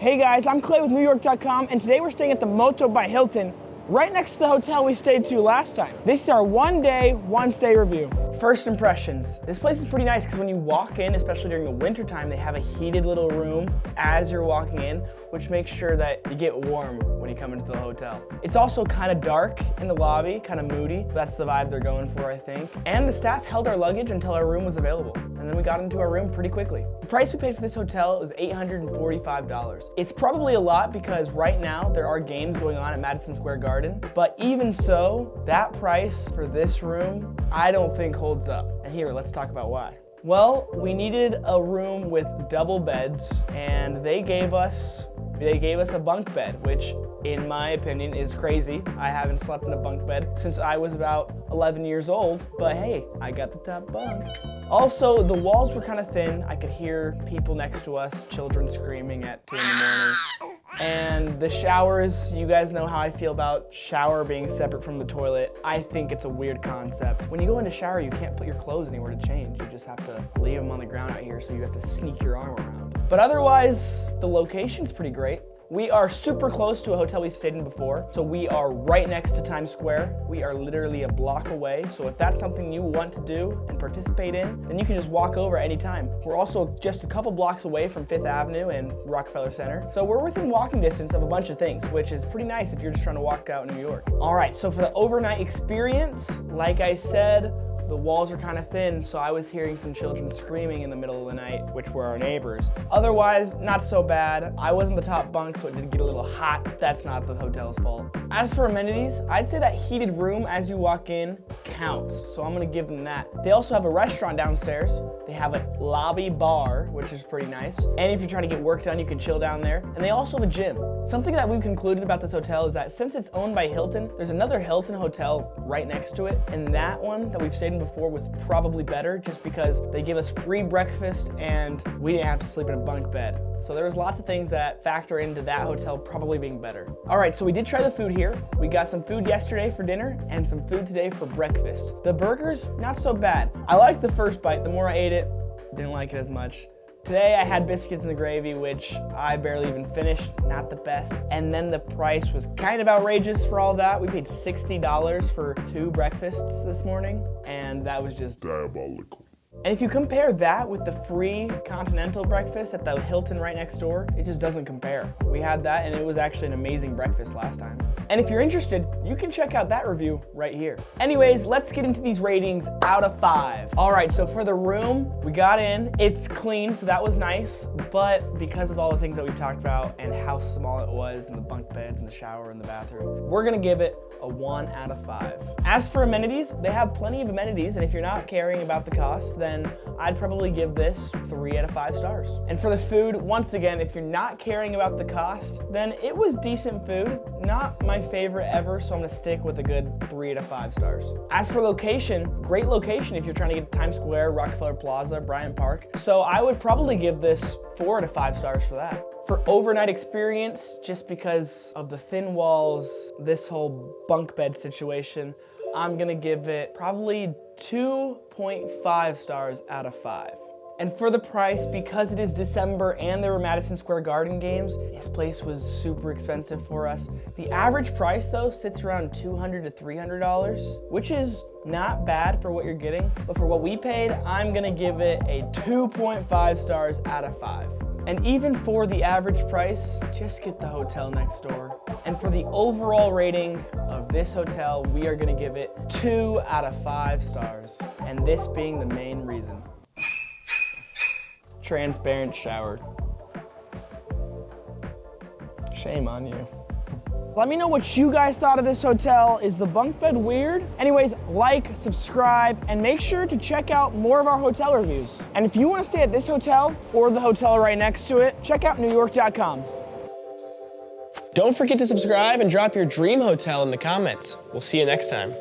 Hey guys, I'm Clay with NewYork.com, and today we're staying at the Moto by Hilton, right next to the hotel we stayed to last time. This is our one-day, one-stay review. First impressions. This place is pretty nice because when you walk in, especially during the winter time, they have a heated little room as you're walking in, which makes sure that you get warm when you come into the hotel. It's also kind of dark in the lobby, kind of moody. That's the vibe they're going for, I think. And the staff held our luggage until our room was available. And then we got into our room pretty quickly. The price we paid for this hotel was $845. It's probably a lot because right now there are games going on at Madison Square Garden, but even so, that price for this room, I don't think holds up. And here, let's talk about why. Well, we needed a room with double beds, and they gave us a bunk bed, which in my opinion is crazy. I haven't slept in a bunk bed since I was about 11 years old, but hey, I got the top bunk. Also, the walls were kind of thin. I could hear people next to us, children screaming at 2 in the morning. And the showers, you guys know how I feel about shower being separate from the toilet. I think it's a weird concept. When you go into shower, you can't put your clothes anywhere to change. You just have to leave them on the ground out here, so you have to sneak your arm around. But otherwise, the location's pretty great. We are super close to a hotel we stayed in before, so we are right next to Times Square. We are literally a block away, so if that's something you want to do and participate in, then you can just walk over anytime. We're also just a couple blocks away from 5th Avenue and Rockefeller Center, so we're within walking distance of a bunch of things, which is pretty nice if you're just trying to walk out in New York. All right, so for the overnight experience, like I said, the walls are kind of thin, so I was hearing some children screaming in the middle of the night, which were our neighbors. Otherwise, not so bad. I was in the top bunk, so it did get a little hot. That's not the hotel's fault. As for amenities, I'd say that heated room as you walk in counts, so I'm gonna give them that. They also have a restaurant downstairs. They have a lobby bar, which is pretty nice. And if you're trying to get work done, you can chill down there. And they also have a gym. Something that we've concluded about this hotel is that since it's owned by Hilton, there's another Hilton hotel right next to it, and that one that we've stayed in before was probably better just because they give us free breakfast and we didn't have to sleep in a bunk bed. So there was lots of things that factor into that hotel probably being better. All right, so we did try the food here. We got some food yesterday for dinner and some food today for breakfast. The burgers, not so bad. I liked the first bite. The more I ate it, didn't like it as much. Today I had biscuits and the gravy, which I barely even finished, not the best. And then the price was kind of outrageous for all that. We paid $60 for 2 breakfasts this morning, and that was just diabolical. And if you compare that with the free continental breakfast at the Hilton right next door, it just doesn't compare. We had that and it was actually an amazing breakfast last time. And if you're interested, you can check out that review right here. Anyways, let's get into these ratings out of 5. All right, so for the room, we got in. It's clean, so that was nice. But because of all the things that we've talked about and how small it was and the bunk beds and the shower and the bathroom, we're gonna give it a 1 out of 5. As for amenities, they have plenty of amenities, and if you're not caring about the cost, then I'd probably give this 3 out of 5 stars. And for the food, once again, if you're not caring about the cost, then it was decent food. Not my favorite ever, so I'm gonna stick with a good 3 out of 5 stars. As for location, great location if you're trying to get to Times Square, Rockefeller Plaza, Bryant Park. So I would probably give this 4 out of 5 stars for that. For overnight experience, just because of the thin walls, this whole bunk bed situation, I'm gonna give it probably 2.5 stars out of 5. And for the price, because it is December and there were Madison Square Garden games, this place was super expensive for us. The average price though sits around $200 to $300, which is not bad for what you're getting. But for what we paid, I'm gonna give it a 2.5 stars out of 5. And even for the average price, just get the hotel next door. And for the overall rating of this hotel, we are gonna give it 2 out of 5 stars. And this being the main reason. Transparent shower. Shame on you. Let me know what you guys thought of this hotel. Is the bunk bed weird? Anyways, like, subscribe, and make sure to check out more of our hotel reviews. And if you want to stay at this hotel or the hotel right next to it, check out NewYork.com. Don't forget to subscribe and drop your dream hotel in the comments. We'll see you next time.